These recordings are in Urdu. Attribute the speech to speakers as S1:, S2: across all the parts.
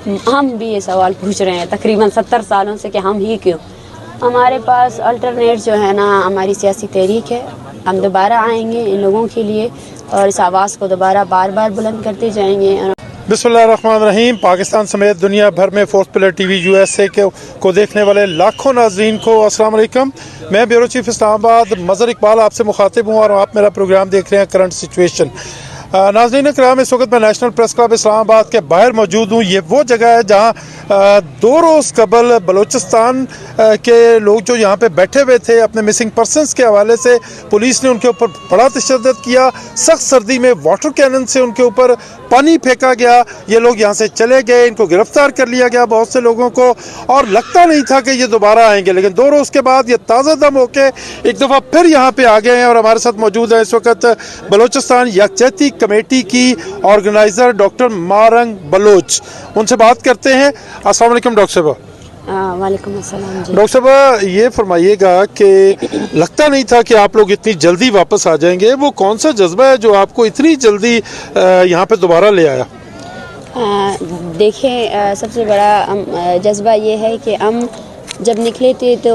S1: ہم بھی یہ سوال پوچھ رہے ہیں تقریباً 70 سالوں سے کہ ہم ہی کیوں. ہمارے پاس الٹرنیٹ جو ہے نا ہماری سیاسی تحریک ہے. ہم دوبارہ آئیں گے ان لوگوں کے لیے اور اس آواز کو دوبارہ بار بار بلند کرتے جائیں گے.
S2: بسم اللہ الرحمن الرحیم. پاکستان سمیت دنیا بھر میں فورتھ پلر ٹی وی USA کو دیکھنے والے لاکھوں ناظرین کو السلام علیکم. میں بیورو چیف اسلام آباد مظہر اقبال آپ سے مخاطب ہوں اور آپ میرا پروگرام دیکھ رہے ہیں کرنٹ سچویشن. ناظرین کرام، اس وقت میں نیشنل پریس کلب اسلام آباد کے باہر موجود ہوں. یہ وہ جگہ ہے جہاں 2 روز قبل بلوچستان کے لوگ جو یہاں پہ بیٹھے ہوئے تھے اپنے مسنگ پرسنس کے حوالے سے، پولیس نے ان کے اوپر بڑا تشدد کیا. سخت سردی میں واٹر کینن سے ان کے اوپر پانی پھینکا گیا. یہ لوگ یہاں سے چلے گئے، ان کو گرفتار کر لیا گیا بہت سے لوگوں کو، اور لگتا نہیں تھا کہ یہ دوبارہ آئیں گے. لیکن 2 روز کے بعد یہ تازہ دم ہو کے ایک دفعہ پھر یہاں پہ آ گئے ہیں. اور ہمارے ساتھ موجود ہے اس وقت بلوچستان یکجہتی کمیٹی کی آرگنائزر ڈاکٹر مارنگ بلوچ. ان سے بات کرتے ہیں. السلام علیکم ڈاکٹر صاحبہ.
S1: وعلیکم السلام جی.
S2: ڈاکٹر صاحبہ، یہ فرمائیے گا کہ لگتا نہیں تھا کہ آپ لوگ اتنی جلدی واپس آ جائیں گے. وہ کون سا جذبہ ہے جو آپ کو اتنی جلدی یہاں پہ دوبارہ لے آیا؟
S1: دیکھیں، سب سے بڑا جذبہ یہ ہے کہ ہم جب نکلے تھے تو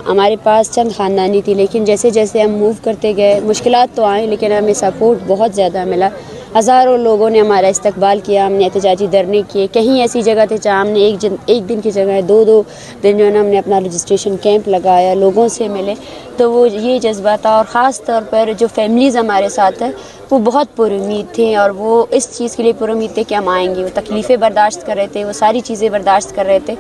S1: ہمارے پاس چند خاندانی تھی، لیکن جیسے جیسے ہم موو کرتے گئے مشکلات تو آئیں لیکن ہمیں سپورٹ بہت زیادہ ملا. ہزاروں لوگوں نے ہمارا استقبال کیا. ہم نے احتجاجی دھرنے کیے. کہیں ایسی جگہ تھے جہاں ہم نے ایک دن کی جگہ 2 دن جو ہے نا ہم نے اپنا رجسٹریشن کیمپ لگایا، لوگوں سے ملے. تو وہ یہ جذبہ تھا. اور خاص طور پر جو فیملیز ہمارے ساتھ ہیں وہ بہت پر امید تھے، اور وہ اس چیز کے لیے پر امید تھے کہ ہم آئیں گے. وہ تکلیفیں برداشت کر رہے تھے، وہ ساری چیزیں برداشت کر رہے تھے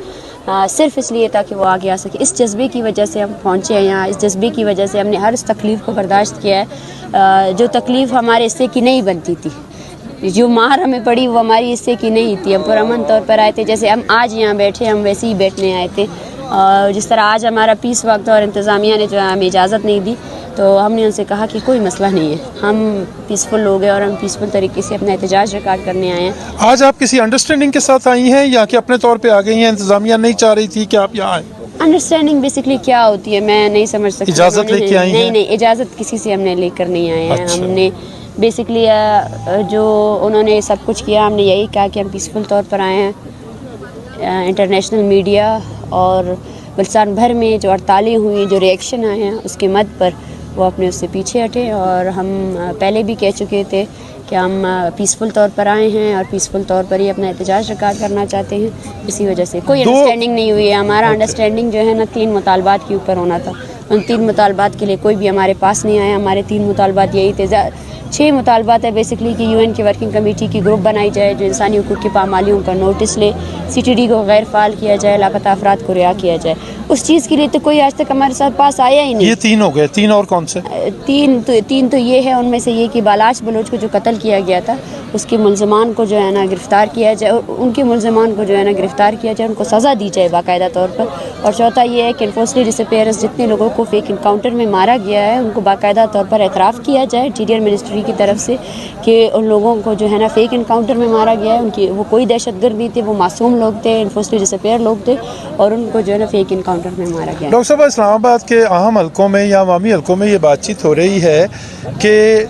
S1: صرف اس لیے تاکہ وہ آگے آ سکے. اس جذبے کی وجہ سے ہم پہنچے ہیں یہاں. اس جذبے کی وجہ سے ہم نے ہر اس تکلیف کو برداشت کیا ہے جو تکلیف ہمارے حصے کی نہیں بنتی تھی. جو مار ہمیں پڑی وہ ہماری حصے کی نہیں تھی. ہم پرامن طور پر آئے تھے. جیسے ہم آج یہاں بیٹھے ہم ویسے ہی بیٹھنے آئے تھے. جس طرح آج ہمارا پیس وقت اور انتظامیہ نے جو ہمیں اجازت نہیں دی تو ہم نے ان سے کہا کہ کوئی مسئلہ نہیں ہے، ہم پیسفل لوگ ہیں اور ہم پیسفل طریقے سے اپنا احتجاج ریکارڈ کرنے آئے ہیں.
S2: آج آپ کسی انڈرسٹینڈنگ کے ساتھ آئی ہیں یا کہ اپنے طور پہ آ گئی ہیں؟ انتظامیہ نہیں چاہ رہی تھی کہ آپ یہاں آئیں؟
S1: انڈرسٹینڈنگ بیسکلی کیا ہوتی ہے میں نہیں سمجھ سکتی.
S2: اجازت لے کے آئی ہیں؟
S1: نہیں، اجازت کسی سے ہم نے لے کر نہیں آئے ہیں.
S2: اچھا.
S1: ہم نے بیسکلی جو انہوں نے سب کچھ کیا ہم نے یہی کہا کہ ہم پیسفل طور پر آئے ہیں. انٹرنیشنل میڈیا اور بلوچستان بھر میں جو ہڑتالیں ہوئی، جو ریئیکشن آئے ہیں اس کے مد پر وہ اپنے اس سے پیچھے ہٹے. اور ہم پہلے بھی کہہ چکے تھے کہ ہم پیسفل طور پر آئے ہیں اور پیسفل طور پر ہی اپنا احتجاج ریکارڈ کرنا چاہتے ہیں. اسی وجہ سے کوئی انڈرسٹینڈنگ نہیں ہوئی ہے. ہمارا انڈرسٹینڈنگ جو ہے نا 3 مطالبات کے اوپر ہونا تھا. ان 3 مطالبات کے لیے کوئی بھی ہمارے پاس نہیں آیا. ہمارے 3 مطالبات یہی تھے. 6 مطالبات ہے بیسکلی کہ UN کی ورکنگ کمیٹی کی گروپ بنائی جائے جو انسانی حقوق کی پامالیوں کا نوٹس لے، CTD کو غیر فعال کیا جائے، لاپتہ افراد کو رہا کیا جائے. اس چیز کے لیے تو کوئی آج تک ہمارے ساتھ پاس آیا ہی نہیں.
S2: یہ 3 ہو گئے. 3 اور کون سے؟
S1: 3 تو یہ ہے، ان میں سے یہ کہ بالاچ بلوچ کو جو قتل کیا گیا تھا اس کے ملزمان کو جو ہے نا گرفتار کیا جائے، اور ان کے ملزمان کو جو ہے نا گرفتار کیا جائے، ان کو سزا دی جائے باقاعدہ طور پر. اور چوتھا یہ ہے کہ انفورسلی ڈسپیئرنس جتنے لوگوں کو فیک انکاؤنٹر میں مارا گیا ہے ان کو باقاعدہ طور پر اعتراف کیا جائے انٹیریئر منسٹری کی طرف سے کہ ان لوگوں کو جو ہے نا فیک انکاؤنٹر میں مارا گیا ہے. ان کی وہ کوئی دہشت گرد نہیں تھے، وہ معصوم لوگ تھے، انفورسلی ڈسپیئر لوگ تھے، اور ان کو جو ہے نا فیک انکاؤنٹر میں مارا گیا.
S2: ڈاکٹر صاحب، اسلام آباد کے اہم حلقوں میں یا عوامی حلقوں میں یہ بات چیت ہو رہی ہے کہ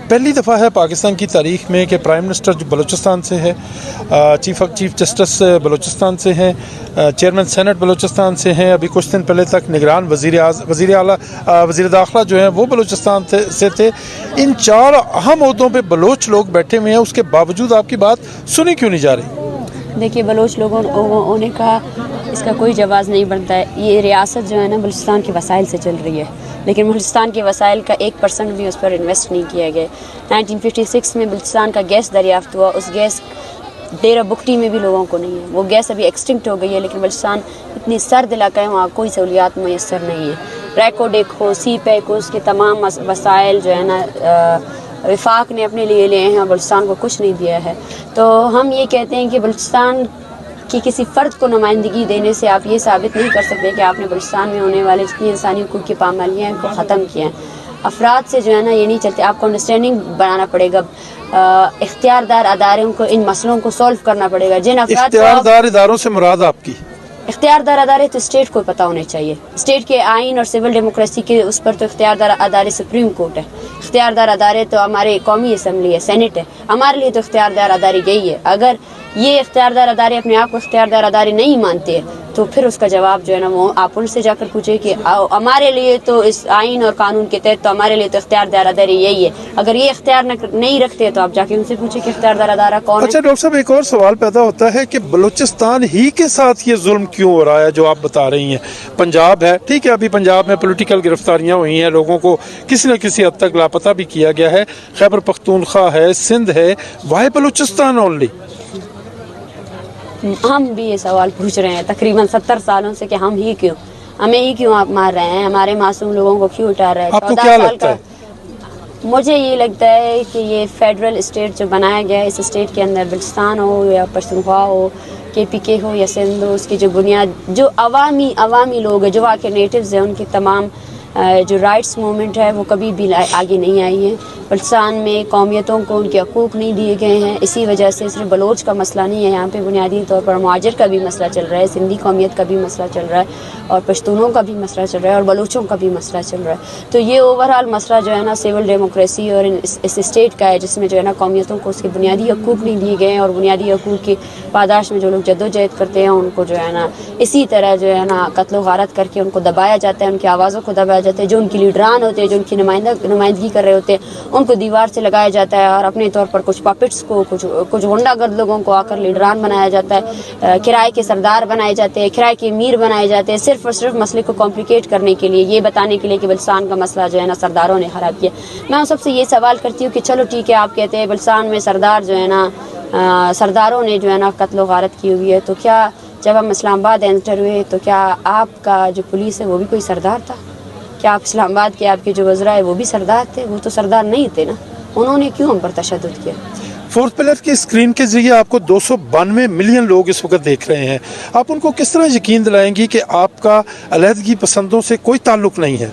S2: پہلی دفعہ ہے پاکستان کی تاریخ میں کہ پرائم منسٹر جو بلوچستان سے ہے، چیف جسٹس بلوچستان سے ہیں، چیئرمین سینٹ بلوچستان سے ہیں، ابھی کچھ دن پہلے تک نگران وزیر اعلیٰ وزیر داخلہ جو ہیں وہ بلوچستان سے تھے. ان 4 اہم عہدوں پہ بلوچ لوگ بیٹھے ہوئے ہیں، اس کے باوجود آپ کی بات سنی کیوں نہیں جا رہی؟
S1: دیکھیے، بلوچ لوگوں نے کہا اس کا کوئی جواز نہیں بنتا ہے. یہ ریاست جو ہے نا بلوچستان کے وسائل سے چل رہی ہے، لیکن بلوچستان کے وسائل کا 1% بھی اس پر انویسٹ نہیں کیا گیا. 1956 میں بلوچستان کا گیس دریافت ہوا. اس گیس ڈیرہ بگٹی میں بھی لوگوں کو نہیں ہے. وہ گیس ابھی ایکسٹنکٹ ہو گئی ہے، لیکن بلوچستان اتنی سرد علاقہ ہے وہاں کوئی سہولیات میسر نہیں ہے. ریکوڈیک ہو، سی پیک ہو، اس کے تمام وسائل جو ہے نا وفاق نے اپنے لیے لیے ہیں، بلوچستان کو کچھ نہیں دیا ہے. تو ہم یہ کہتے ہیں کہ بلوچستان کی کسی فرد کو نمائندگی دینے سے آپ یہ ثابت نہیں کر سکتے کہ آپ نے بلوچستان میں ہونے والے جتنی انسانی حقوق کی پامالیاں ہیں ان کو ختم کیا ہے. افراد سے جو ہے نا یہ نہیں چلتے. آپ کو انڈرسٹینڈنگ بنانا پڑے گا. اختیار دار اداروں کو ان مسئلوں کو سولو کرنا پڑے گا. جن افراد
S2: اختیار دار اداروں سے مراد آپ کی؟
S1: اختیار دار ادارے تو اسٹیٹ کو پتہ ہونے چاہیے. اسٹیٹ کے آئین اور سول ڈیموکریسی کے اس پر تو اختیار دار ادارے سپریم کورٹ ہے. اختیار دار ادارے تو ہمارے قومی اسمبلی ہے، سینٹ ہے. ہمارے لیے تو اختیار دار ادارے یہی ہے. اگر یہ اختیار دار ادارے اپنے آپ کو اختیار دار ادارے نہیں مانتے تو پھر اس کا جواب جو ہے نا وہ آپ ان سے جا کر پوچھیں کہ ہمارے لیے تو اس آئین اور قانون کے تحت تو ہمارے لیے تو اختیار دار ادارے یہی ہے. اگر یہ اختیار نہیں رکھتے تو آپ جا کے ان سے پوچھیں کہ اختیار دار ادارہ کون ہے.
S2: اچھا ڈاکٹر صاحب، ایک اور سوال پیدا ہوتا ہے کہ بلوچستان ہی کے ساتھ یہ ظلم کیوں ہو رہا ہے جو آپ بتا رہی ہیں؟ پنجاب ہے، ٹھیک ہے، ابھی پنجاب میں پولیٹیکل گرفتاریاں ہوئی ہیں، لوگوں کو کسی نہ کسی حد تک لاپتہ بھی کیا گیا ہے، خیبر پختونخوا ہے، سندھ ہے، وائی بلوچستان اونلی؟
S1: ہم بھی یہ سوال پوچھ رہے ہیں تقریباً 70 سالوں سے کہ ہمیں ہی کیوں آپ مار رہے ہیں، ہمارے معصوم لوگوں کو کیوں اٹھا رہے ہیں.
S2: آپ کو
S1: 14
S2: کیا
S1: سال
S2: لگتا
S1: کا
S2: ہے؟
S1: مجھے یہ لگتا ہے کہ یہ فیڈرل اسٹیٹ جو بنایا گیا ہے، اس اسٹیٹ کے اندر بلوچستان ہو یا پختونخوا ہو، KPK ہو یا سندھ ہو، اس کی جو بنیاد جو عوامی لوگ ہیں، جو وہاں کے نیٹیوز ہیں، ان کی تمام جو رائٹس موومنٹ ہے وہ کبھی بھی آگے نہیں آئی ہے. بلوچستان میں قومیتوں کو ان کے حقوق نہیں دیے گئے ہیں. اسی وجہ سے صرف بلوچ کا مسئلہ نہیں ہے یہاں پہ، بنیادی طور پر مہاجر کا بھی مسئلہ چل رہا ہے، سندھی قومیت کا بھی مسئلہ چل رہا ہے، اور پشتونوں کا بھی مسئلہ چل رہا ہے، اور بلوچوں کا بھی مسئلہ چل رہا ہے. تو یہ اوور آل مسئلہ جو ہے نا سول ڈیموکریسی اور اس اسٹیٹ کا ہے، جس میں جو ہے نا قومیتوں کو اس کے بنیادی حقوق نہیں دیے گئے ہیں، اور بنیادی حقوق کی پاداش میں جو لوگ جدوجہد کرتے ہیں ان کو جو ہے نا اسی طرح جو ہے نا قتل و غارت کر کے ان کو دبایا جاتا ہے، ان کی آوازوں کو دبایا جاتا ہے. جو ان کی لیڈران ہوتے ہیں، جو ان کی نمائندگی کر رہے ہوتے ہیں، ان کو دیوار سے لگایا جاتا ہے، اور اپنے طور پر کچھ پاپٹس کو، کچھ غنڈہ گرد لوگوں کو آ کر لیڈران بنایا جاتا ہے، کرائے کے سردار بنائے جاتے ہیں، کرائے کے امیر بنائے جاتے ہیں، صرف اور صرف مسئلے کو کمپلیکیٹ کرنے کے لیے، یہ بتانے کے لیے کہ بلوچستان کا مسئلہ جو ہے نا سرداروں نے خراب کیا. میں ان سب سے یہ سوال کرتی ہوں کہ چلو ٹھیک ہے، آپ کہتے ہیں بلوچستان میں سردار جو ہے نا سرداروں نے جو ہے نا قتل و غارت کی ہوئی ہے، تو کیا جب ہم اسلام آباد انٹر ہوئے تو کیا آپ کا جو پولیس ہے وہ بھی کوئی سردار تھا؟ کیا آپ اسلام آباد کے آپ کے جو وزراء ہیں وہ بھی سردار تھے؟ وہ تو سردار نہیں تھے نا. انہوں نے کیوں ہم پر تشدد کیا؟
S2: فورتھ پلر کی اسکرین کے ذریعے آپ کو 292 ملین لوگ اس وقت دیکھ رہے ہیں. آپ ان کو کس طرح یقین دلائیں گی کہ آپ کا علیحدگی پسندوں سے کوئی تعلق نہیں ہے؟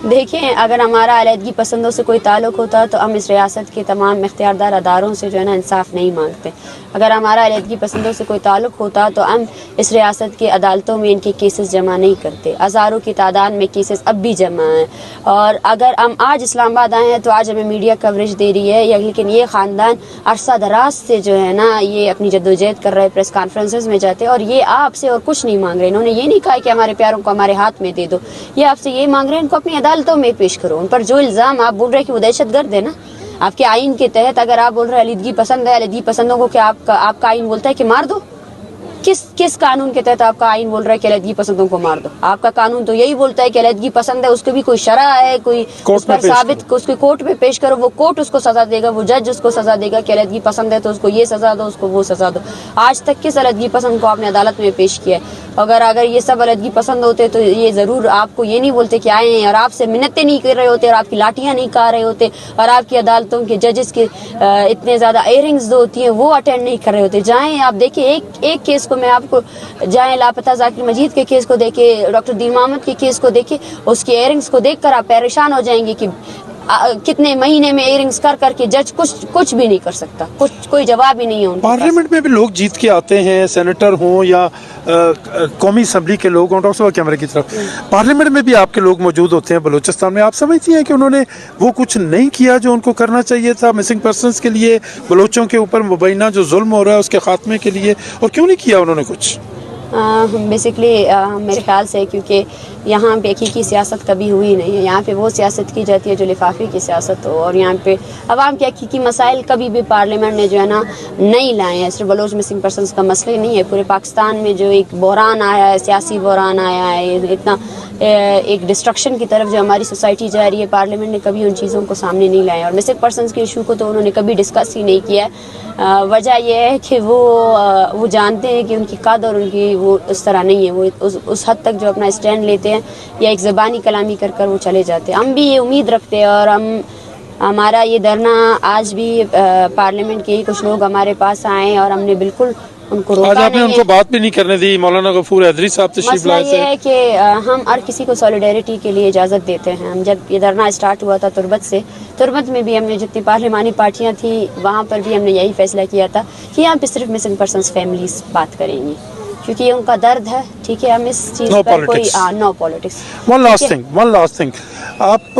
S1: دیکھیں، اگر ہمارا علیحدگی پسندوں سے کوئی تعلق ہوتا تو ہم اس ریاست کے تمام اختیار دار اداروں سے جو ہے نا انصاف نہیں مانگتے. اگر ہمارا علیحدگی پسندوں سے کوئی تعلق ہوتا تو ہم اس ریاست کی عدالتوں میں ان کے کیسز جمع نہیں کرتے. ہزاروں کی تعداد میں کیسز اب بھی جمع ہیں، اور اگر ہم آج اسلام آباد آئے ہیں تو آج ہمیں میڈیا کوریج دے رہی ہے، لیکن یہ خاندان عرصہ دراز سے جو ہے نا یہ اپنی جدوجہد کر رہے، پریس کانفرنسز میں جاتے، اور یہ آپ سے اور کچھ نہیں مانگ رہے. انہوں نے یہ نہیں کہا کہ ہمارے پیاروں کو ہمارے ہاتھ میں دے دو، یہ آپ سے یہ مانگ رہے ہیں ان کو اپنی عدالتوں میں پیش کرو. ان پر جو الزام آپ بول رہے ہیں کہ وہ دہشت گرد ہے نا، آپ کے آئین کے تحت اگر آپ بول رہے ہیں علیحدگی پسند ہے، علیحدگی پسندوں کو کیا آپ کا آئین بولتا ہے کہ مار دو؟ کس قانون کے تحت آپ کا آئین بول رہا ہے کہ علیحدگی پسندوں کو مار دو؟ آپ کا قانون تو یہی بولتا ہے کہ علیحدگی پسند ہے، اس کو بھی کوئی شرح ہے، کوئی اس پر ثابت، اس کو کورٹ میں پیش کرو، وہ کورٹ اس کو سزا دے گا، وہ جج اس کو سزا دے گا کہ علیحدگی پسند ہے تو اس کو یہ سزا دو، اس کو وہ سزا دو. آج تک کس علیحدگی پسند کو آپ نے عدالت میں پیش کیا ہے؟ اگر یہ سب علیحدگی پسند ہوتے تو یہ ضرور آپ کو یہ نہیں بولتے کہ آئے ہیں، اور آپ سے منتیں نہیں کر رہے ہوتے، اور آپ کی لاٹیاں نہیں کہا رہے ہوتے، اور آپ کی عدالتوں کے ججز کے اتنے زیادہ ایئرنگز جو ہوتی ہیں وہ اٹینڈ نہیں کر رہے ہوتے. جائیں آپ دیکھیں، ایک کیس کو میں آپ کو جائیں لاپتہ ذاکر مجید کے کیس کو دیکھیں، ڈاکٹر دین محمد کے کیس کو دیکھیں، اس کے ایئرنگز کو دیکھ کر آپ پریشان ہو جائیں گے کہ کتنے مہینے میں ایئرنگز کر کے جج کچھ بھی نہیں کر سکتا، کوئی جواب ہی نہیں ہے ان کے پاس.
S2: پارلیمنٹ میں بھی لوگ جیت کے آتے ہیں، سینیٹر ہوں یا قومی اسمبلی کے لوگ ہوں. ڈاکٹر صاحب کیمرے کی طرف، پارلیمنٹ میں بھی آپ کے لوگ موجود ہوتے ہیں بلوچستان میں. آپ سمجھتی ہیں کہ انہوں نے وہ کچھ نہیں کیا جو ان کو کرنا چاہیے تھا مسنگ پرسنس کے لیے، بلوچوں کے اوپر مبینہ جو ظلم ہو رہا ہے اس کے خاتمے کے لیے، اور کیوں نہیں کیا انہوں نے کچھ؟
S1: بیسکلی میرے خیال سے کیونکہ یہاں پہ حقیقی سیاست کبھی ہوئی نہیں ہے. یہاں پہ وہ سیاست کی جاتی ہے جو لفافے کی سیاست ہو، اور یہاں پہ عوام کے حقیقی مسائل کبھی بھی پارلیمنٹ نے جو ہے نا نہیں لائے ہیں. صرف بلوچ مسنگ پرسنس کا مسئلہ نہیں ہے، پورے پاکستان میں جو ایک بحران آیا ہے، سیاسی بحران آیا ہے، اتنا ایک ڈسٹرکشن کی طرف جو ہماری سوسائٹی جا رہی ہے، پارلیمنٹ نے کبھی ان چیزوں کو سامنے نہیں لایا. اور مسنگ پرسنس کے ایشو کو تو انہوں نے کبھی ڈسکس ہی نہیں کیا ہے. وجہ یہ ہے کہ وہ جانتے ہیں کہ ان کی قد اور ان کی وہ اس طرح نہیں ہے، وہ اس حد تک جو اپنا اسٹینڈ لیتے ہیں یا ایک زبانی کلامی کر وہ چلے جاتے ہیں. ہم بھی یہ امید رکھتے ہیں، اور ہمارا یہ دھرنا آج بھی پارلیمنٹ کے ہی کچھ لوگ ہمارے پاس آئے اور ہم نے بالکل ان کو روکا
S2: آج آپ نے
S1: نہیں
S2: ان
S1: ہے.
S2: کو بات بھی نہیں کرنے دی. مولانا غفور حیدری صاحب تشریف
S1: مسئلہ
S2: لائے
S1: یہ
S2: تھے.
S1: ہے کہ ہم ہر کسی کو سولیڈیرٹی کے لیے اجازت دیتے ہیں. ہم جب یہ دھرنا اسٹارٹ ہوا تھا تربت میں بھی ہم نے جتنی پارلیمانی پارٹیاں تھیں وہاں پر بھی ہم نے یہی فیصلہ کیا تھا کہ یہاں پہ صرف مسنگ پرسنس فیملیز بات کریں گی، کیونکہ یہ ان کا درد ہے. ٹھیک ہے، ہم اس چیز پر کوئی نو پالیٹکس.
S2: ون لاسٹ تھنگ آپ